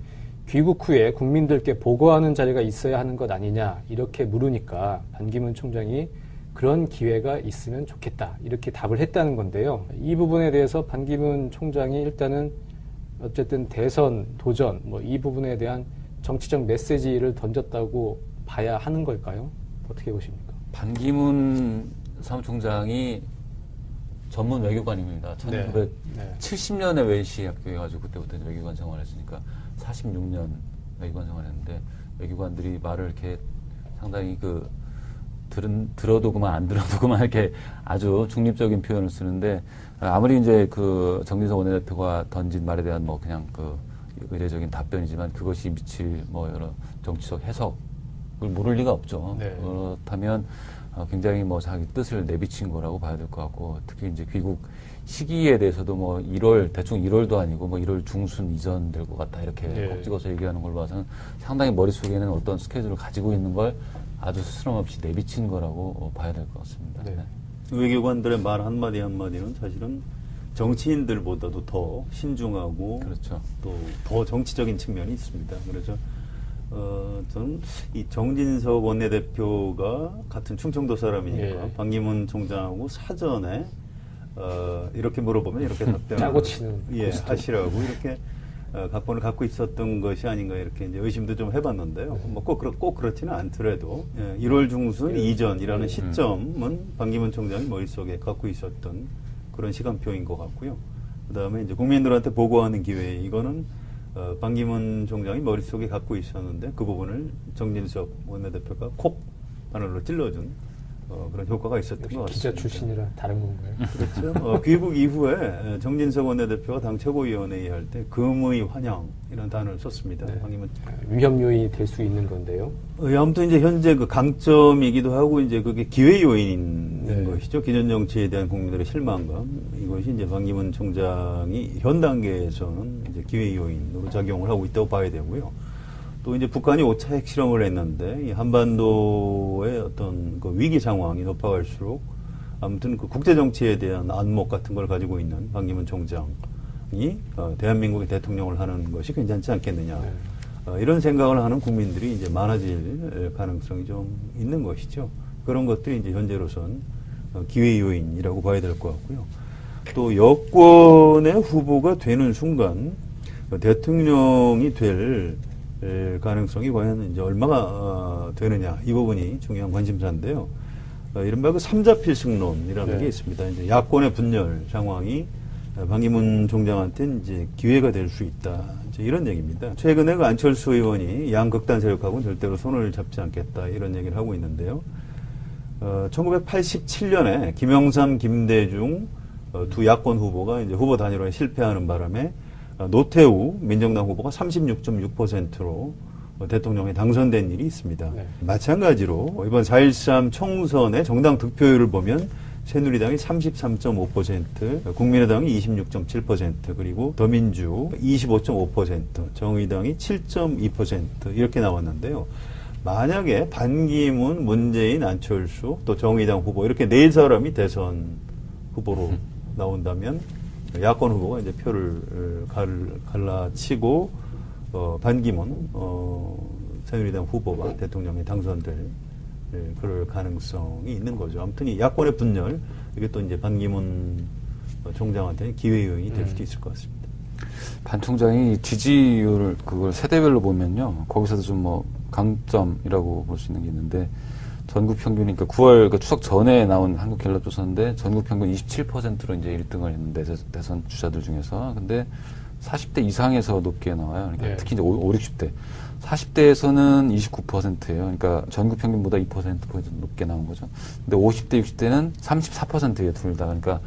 A: 귀국 후에 국민들께 보고하는 자리가 있어야 하는 것 아니냐, 이렇게 물으니까 반기문 총장이 그런 기회가 있으면 좋겠다, 이렇게 답을 했다는 건데요. 이 부분에 대해서 반기문 총장이 일단은 어쨌든 대선 도전, 뭐 이 부분에 대한 정치적 메시지를 던졌다고 봐야 하는 걸까요? 어떻게 보십니까?
B: 반기문 사무총장이 전문 외교관입니다. 1970년에 웨이시 합격해가지고 그때부터 외교관 생활했으니까 46년 외교관 생활했는데, 외교관들이 말을 이렇게 상당히 들어도 그만 안 들어도 그만 이렇게 아주 중립적인 표현을 쓰는데, 아무리 이제 그 정진석 원내대표가 던진 말에 대한 뭐 그냥 그 의례적인 답변이지만 그것이 미칠 뭐 여러 정치적 해석을 모를 리가 없죠.
A: 네.
B: 그렇다면 굉장히 뭐 자기 뜻을 내비친 거라고 봐야 될 것 같고, 특히 이제 귀국 시기에 대해서도 뭐 1월, 대충 1월도 아니고 뭐 1월 중순 이전 될 것 같다, 이렇게
A: 네.
B: 콕 찍어서 얘기하는 걸 봐서는 상당히 머릿속에는 어떤 스케줄을 가지고 있는 걸 아주 스스럼 없이 내비친 거라고 봐야 될 것 같습니다.
A: 네.
C: 외교관들의 말 한마디 한마디는 사실은 정치인들보다도 더 신중하고,
B: 그렇죠.
C: 또 더 정치적인 측면이 있습니다. 그래서 저는 이 정진석 원내대표가 같은 충청도 사람이니까
A: 예.
C: 반기문 총장하고 사전에 이렇게 물어보면 이렇게 답변을
A: 짜고 치는
C: 하시라고 이렇게 각본을 갖고 있었던 것이 아닌가, 이렇게 이제 의심도 좀 해봤는데요. 뭐 꼭 그렇지는 않더라도 1월 중순 이전이라는 시점은 반기문 총장이 머릿속에 갖고 있었던 그런 시간표인 것 같고요. 그다음에 이제 국민들한테 보고하는 기회, 이거는 반기문 총장이 머릿속에 갖고 있었는데 그 부분을 정진석 원내대표가 콕 바늘로 찔러준 그런 효과가 있었던 것 같습니다.
A: 기자 출신이라 다른 건가요?
C: 그렇죠. 귀국 이후에 정진석 원내대표가 당 최고위원회의 할 때 금의 환영이라는 단어를 썼습니다.
A: 네.
C: 반기문
A: 위험 요인이 될 수 있는 건데요.
C: 아무튼 이제 현재 그 강점이기도 하고 이제 그게 기회 요인인
A: 네.
C: 것이죠. 기존 정치에 대한 국민들의 실망감, 이것이 이제 반기문 총장이 현 단계에서는 이제 기회 요인으로 작용을 하고 있다고 봐야 되고요. 또 이제 북한이 5차 핵실험을 했는데 이 한반도의 어떤 그 위기 상황이 높아갈수록 아무튼 그 국제 정치에 대한 안목 같은 걸 가지고 있는 반기문 총장이 대한민국의 대통령을 하는 것이 괜찮지 않겠느냐. 이런 생각을 하는 국민들이 이제 많아질 가능성이 좀 있는 것이죠. 그런 것들이 이제 현재로선 기회 요인이라고 봐야 될 것 같고요. 또 여권의 후보가 되는 순간 대통령이 될 가능성이 과연 이제 얼마가 되느냐 이 부분이 중요한 관심사인데요. 이른바 그 삼자필승론이라는 게 있습니다. 이제 야권의 분열 상황이 반기문 총장한테 이제 기회가 될 수 있다. 이제 이런 얘기입니다. 최근에 그 안철수 의원이 양극단 세력하고는 절대로 손을 잡지 않겠다 이런 얘기를 하고 있는데요. 1987년에 김영삼, 김대중 두 야권 후보가 이제 후보 단일화에 실패하는 바람에 노태우 민정당 후보가 36.6%로 대통령에 당선된 일이 있습니다. 네. 마찬가지로 이번 4.13 총선의 정당 득표율을 보면 새누리당이 33.5%, 국민의당이 26.7%, 그리고 더민주 25.5%, 정의당이 7.2% 이렇게 나왔는데요. 만약에 반기문, 문재인, 안철수, 또 정의당 후보 이렇게 네 사람이 대선 후보로 나온다면 야권 후보가 이제 표를 갈라치고 반기문 새누리당 후보가 대통령에 당선될 그럴 가능성이 있는 거죠. 아무튼 이 야권의 분열 이게 또 이제 반기문 총장한테는 기회 요인이 될 수도 있을 것 같습니다.
B: 반 총장이 지지율을 그걸 세대별로 보면요, 거기서도 좀 뭐 강점이라고 볼 수 있는 게 있는데. 전국 평균이, 그러니까 9월 그 추석 전에 나온 한국갤럽조사인데 전국 평균 27%로 이제 1등을 했는데 대선 주자들 중에서. 근데 40대 이상에서 높게 나와요. 그러니까
A: 네.
B: 특히 이제 5, 60대. 40대에서는 29%예요. 그러니까 전국 평균보다 2%포인트 높게 나온 거죠. 근데 50대, 60대는 34%예요, 둘 다. 그러니까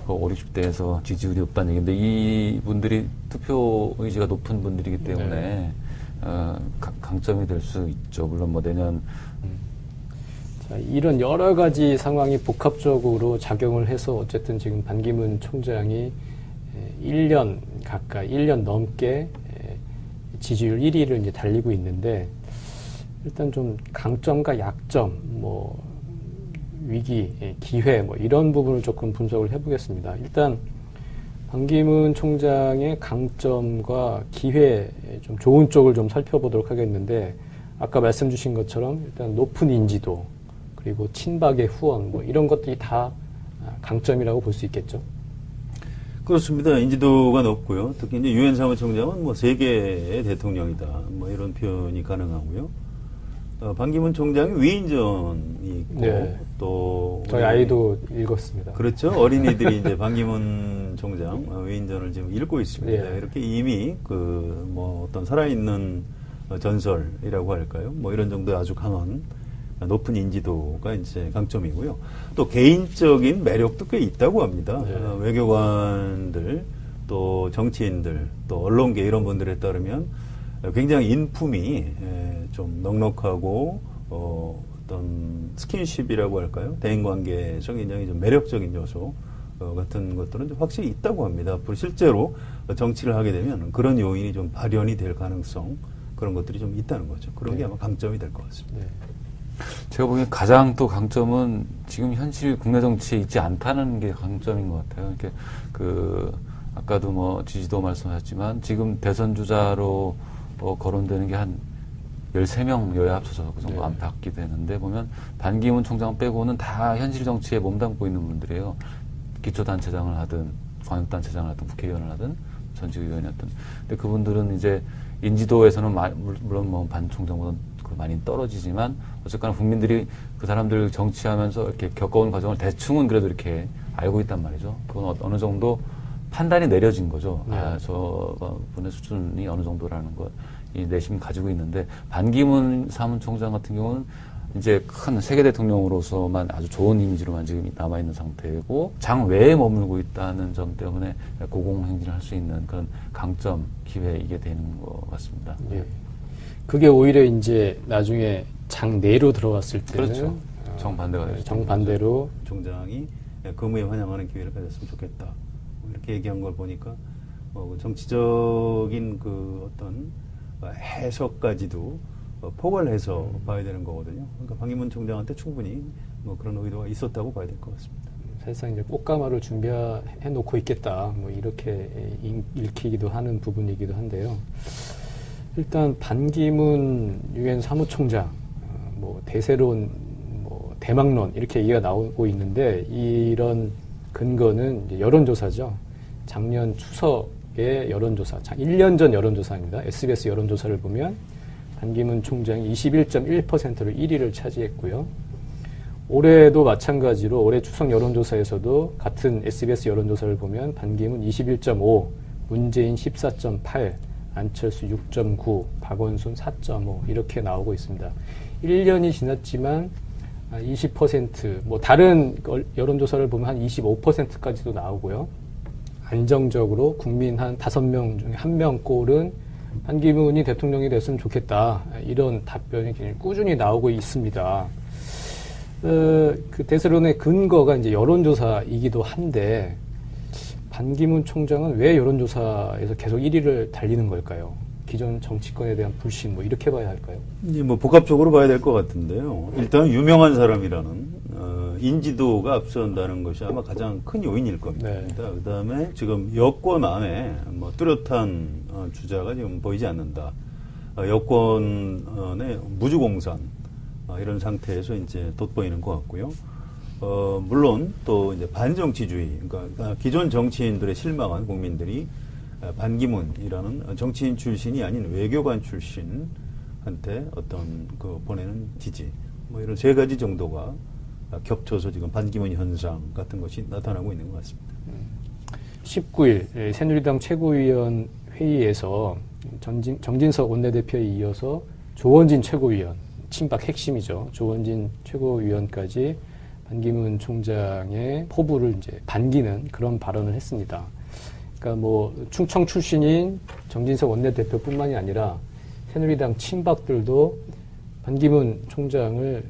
B: 그 5, 60대에서 지지율이 높다는 얘기인데 이분들이 투표 의지가 높은 분들이기 때문에 네. 강점이 될 수 있죠. 물론 뭐 내년
A: 이런 여러 가지 상황이 복합적으로 작용을 해서 어쨌든 지금 반기문 총장이 1년 가까이, 1년 넘게 지지율 1위를 이제 달리고 있는데, 일단 좀 강점과 약점, 뭐 위기, 기회, 뭐 이런 부분을 조금 분석을 해보겠습니다. 일단 반기문 총장의 강점과 기회, 좀 좋은 쪽을 좀 살펴보도록 하겠는데, 아까 말씀 주신 것처럼 일단 높은 인지도, 그리고 친박의 후원, 뭐 이런 것들이 다 강점이라고 볼 수 있겠죠.
C: 그렇습니다. 인지도가 높고요. 특히 이제 유엔 사무총장은 뭐 세계의 대통령이다. 뭐 이런 표현이 가능하고요. 반기문 총장이 위인전이 있고
A: 네.
C: 또
A: 저희 아이도 읽었습니다.
C: 그렇죠. 어린이들이 이제 반기문 총장 위인전을 지금 읽고 있습니다.
A: 네.
C: 이렇게 이미 그 뭐 어떤 살아있는 전설이라고 할까요? 뭐 이런 정도의 아주 강한 높은 인지도가 이제 강점이고요. 또 개인적인 매력도 꽤 있다고 합니다.
A: 네.
C: 외교관들, 또 정치인들, 또 언론계 이런 분들에 따르면 굉장히 인품이 좀 넉넉하고 어떤 스킨십이라고 할까요? 대인관계에서 굉장히 좀 매력적인 요소 같은 것들은 확실히 있다고 합니다. 앞으로 실제로 정치를 하게 되면 그런 요인이 좀 발현이 될 가능성, 그런 것들이 좀 있다는 거죠. 그런 게 아마 강점이 될 것 같습니다.
A: 네.
B: 제가 보기엔 가장 또 강점은 지금 현실 국내 정치에 있지 않다는 게 강점인 것 같아요. 이렇게 아까도 뭐 지지도 말씀하셨지만 지금 대선 주자로 거론되는 게 한 13명 여야 합쳐서 그 정도
A: 네.
B: 안팎이 되는데, 보면 반기문 총장 빼고는 다 현실 정치에 몸담고 있는 분들이에요. 기초단체장을 하든 광역단체장을 하든 국회의원을 하든 전직 의원이었든. 근데 그분들은 이제 인지도에서는 물론 뭐 반 총장보다 많이 떨어지지만 어쨌거나 국민들이 그 사람들 정치하면서 이렇게 겪어온 과정을 대충은 그래도 이렇게 알고 있단 말이죠. 그건 어느 정도 판단이 내려진 거죠.
A: 네.
B: 저분의 수준이 어느 정도라는 것, 이 내심 가지고 있는데, 반기문 사무총장 같은 경우는 이제 큰 세계 대통령으로서만 아주 좋은 이미지로만 지금 남아있는 상태고, 장외에 머물고 있다는 점 때문에 고공행진을 할 수 있는 그런 강점, 기회, 이게 되는 것 같습니다.
A: 네. 그게 오히려 이제 나중에 장내로 들어왔을 때는
B: 그렇죠. 정반대가 되죠.
A: 정반대로
C: 총장이 거무에 환영하는 기회를 가졌으면 좋겠다. 이렇게 얘기한 걸 보니까 정치적인 그 어떤 해석까지도 포괄해서 봐야 되는 거거든요. 그러니까 방기문 총장한테 충분히 뭐 그런 의도가 있었다고 봐야 될 것 같습니다.
A: 사실상 이제 꽃가마를 준비해 놓고 있겠다, 뭐 이렇게 읽히기도 하는 부분이기도 한데요. 일단 반기문 유엔 사무총장, 뭐 대세론, 뭐 대망론 이렇게 얘기가 나오고 있는데 이런 근거는 이제 여론조사죠. 작년 추석의 여론조사, 1년 전 여론조사입니다. SBS 여론조사를 보면 반기문 총장이 21.1%로 1위를 차지했고요. 올해도 마찬가지로 올해 추석 여론조사에서도 같은 SBS 여론조사를 보면 반기문 21.5, 문재인 14.8, 안철수 6.9, 박원순 4.5 이렇게 나오고 있습니다. 1년이 지났지만 20%, 뭐 다른 여론조사를 보면 한 25%까지도 나오고요. 안정적으로 국민 한 5명 중에 1명 꼴은 반기문이 대통령이 됐으면 좋겠다. 이런 답변이 굉장히 꾸준히 나오고 있습니다. 그 대세론의 근거가 이제 여론조사이기도 한데 반기문 총장은 왜 여론조사에서 계속 1위를 달리는 걸까요? 기존 정치권에 대한 불신 뭐 이렇게 봐야 할까요?
C: 이제 뭐 복합적으로 봐야 될 것 같은데요. 일단 유명한 사람이라는 인지도가 앞선다는 것이 아마 가장 큰 요인일 겁니다.
A: 네.
C: 그다음에 지금 여권 안에 뭐 뚜렷한 주자가 지금 보이지 않는다. 여권의 무주공산 이런 상태에서 이제 돋보이는 것 같고요. 물론 또 이제 반정치주의, 그러니까 기존 정치인들의 실망한 국민들이 반기문이라는 정치인 출신이 아닌 외교관 출신한테 어떤 그 보내는 지지, 뭐 이런 세 가지 정도가 겹쳐서 지금 반기문 현상 같은 것이 나타나고 있는 것 같습니다.
A: 19일 새누리당 최고위원 회의에서 정진석 원내대표에 이어서 조원진 최고위원, 친박 핵심이죠. 조원진 최고위원까지 반기문 총장의 포부를 이제 반기는 그런 발언을 했습니다. 그러니까 뭐 충청 출신인 정진석 원내대표뿐만이 아니라 새누리당 친박들도 반기문 총장을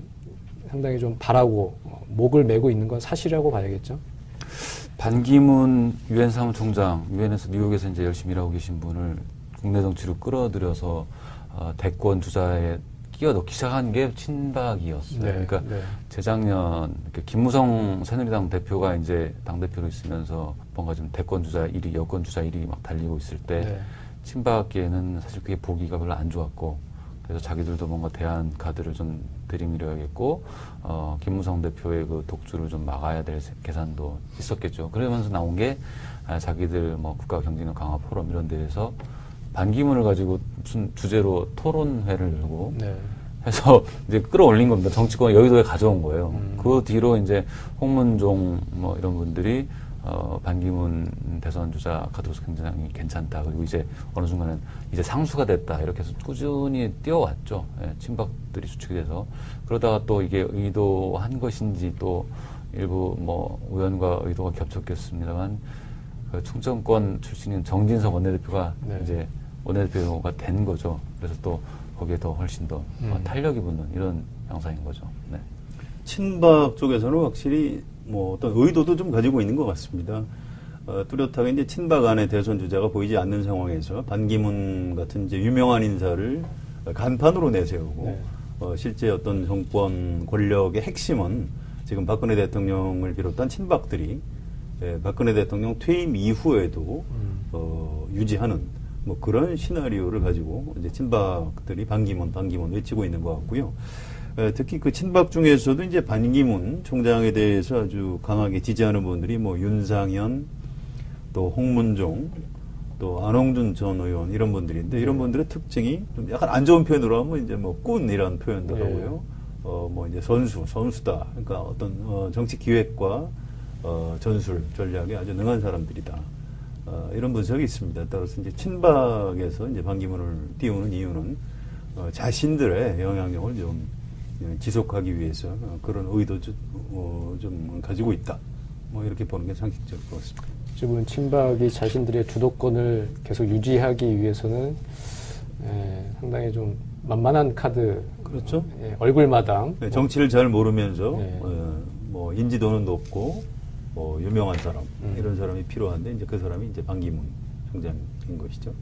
A: 상당히 좀 바라고 목을 메고 있는 건 사실이라고 봐야겠죠.
B: 반기문 유엔 사무총장, 유엔에서 뉴욕에서 이제 열심히 일하고 계신 분을 국내 정치로 끌어들여서 대권 주자에 끼워넣기 시작한 게 친박이었어요.
A: 네,
B: 그러니까
A: 네.
B: 재작년 김무성 새누리당 대표가 이제 당대표로 있으면서 뭔가 좀 대권 주자 1위, 여권 주자 1위 막 달리고 있을 때
A: 네.
B: 친박계는 사실 그게 보기가 별로 안 좋았고 그래서 자기들도 뭔가 대안 카드를 좀 들이밀어야겠고 김무성 대표의 그 독주를 좀 막아야 될 계산도 있었겠죠. 그러면서 나온 게 자기들 뭐 국가 경제력 강화 포럼 이런 데에서 반기문을 가지고 무슨 주제로 토론회를 열고
A: 네.
B: 해서 이제 끌어올린 겁니다. 정치권 여의도에 가져온 거예요. 그 뒤로 이제 홍문종 뭐 이런 분들이 반기문 대선 주자 카드로서 굉장히 괜찮다. 그리고 이제 어느 순간은 이제 상수가 됐다. 이렇게 해서 꾸준히 뛰어왔죠. 예, 친박들이 수축이 돼서. 그러다가 또 이게 의도한 것인지 또 일부 뭐 우연과 의도가 겹쳤겠습니다만 그 충청권 출신인 정진석 원내대표가
A: 네.
B: 이제 원내대표가 된 거죠. 그래서 또 거기에 더 훨씬 더 탄력이 붙는 이런 양상인 거죠. 네.
C: 친박 쪽에서는 확실히 뭐 어떤 의도도 좀 가지고 있는 것 같습니다. 뚜렷하게 이제 친박 안에 대선 주자가 보이지 않는 상황에서 반기문 같은 이제 유명한 인사를 간판으로 내세우고
A: 네.
C: 실제 어떤 정권 권력의 핵심은 지금 박근혜 대통령을 비롯한 친박들이 박근혜 대통령 퇴임 이후에도 유지하는 뭐 그런 시나리오를 가지고 이제 친박들이 반기문 외치고 있는 것 같고요. 특히 그 친박 중에서도 이제 반기문 총장에 대해서 아주 강하게 지지하는 분들이 뭐 윤상현, 또 홍문종, 또 안홍준 전 의원 이런 분들인데 이런 분들의 특징이 좀 약간 안 좋은 표현으로 하면 이제 뭐 꾼이라는 표현도
A: 네.
C: 하고요. 뭐 이제 선수다. 그러니까 어떤 정치 기획과 전술 전략에 아주 능한 사람들이다. 이런 분석이 있습니다. 따라서 이제 친박에서 이제 반기문을 띄우는 이유는 자신들의 영향력을 좀 지속하기 위해서 그런 의도 좀 가지고 있다. 뭐 이렇게 보는 게 상식적일 것 같습니다.
A: 지금 친박이 자신들의 주도권을 계속 유지하기 위해서는 상당히 좀 만만한 카드.
C: 그렇죠.
A: 얼굴마당.
C: 네, 정치를 잘 모르면서
A: 네.
C: 뭐 인지도는 높고 유명한 사람 이런 사람이 필요한데 이제 그 사람이 이제 반기문 총장인 것이죠.